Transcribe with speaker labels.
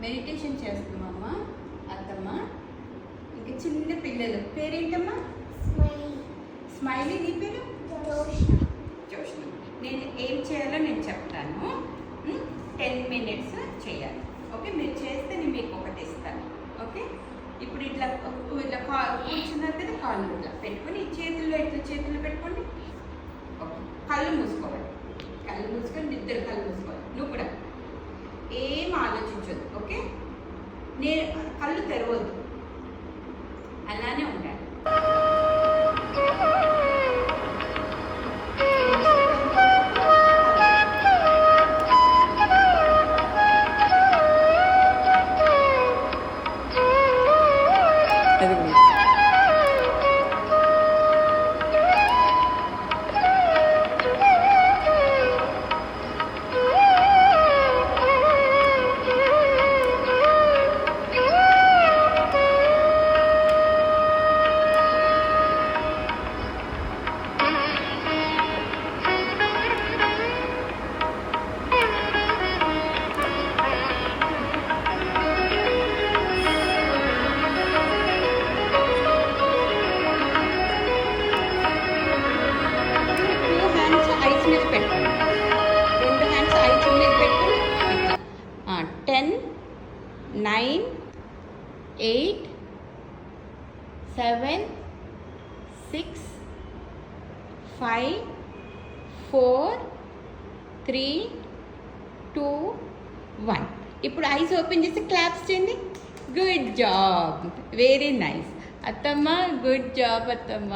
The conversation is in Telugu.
Speaker 1: మెడిటేషన్ చేస్తున్నామమ్మా అత్తమ్మ. ఇంకా చిన్న పిల్లలు పేరేంటమ్మా? స్మైలీ. నీ పేరు? జోష్న. నేను ఏం చేయాలో నేను చెప్తాను. 10 minutes చేయాలి. ఓకే, మీరు చేస్తే నేను మీకు ఒకటి ఇస్తాను. ఓకే, ఇప్పుడు ఇట్లా కూర్చున్నారు కదా, కాళ్ళు ఇట్లా పెట్టుకొని చేతుల్లో చేతులు పెట్టుకోండి. ఓకే, కళ్ళు మూసుకోవాలి. కళ్ళు మూసుకొని ఇద్దరు కళ్ళు మూసుకోవాలి. నువ్వు కూడా ఏం ఆలోచించొద్దు. ఓకే, నేను కళ్ళు తెరవద్దు, అలానే ఉండాలి. మీద పెట్టుకోండి. 2 హ్యాండ్స్ ఐస్ మీద పెట్టుకుని ఇట్లా 10, 9, 8, 7, 6, 5, 4, 3, 2, 1. ఇప్పుడు ఐస్ ఓపెన్ చేసి క్లాప్స్ చేయండి. గుడ్ జాబ్, వెరీ నైస్ అత్తమ్మ. గుడ్ జాబ్ అత్తమ్మ.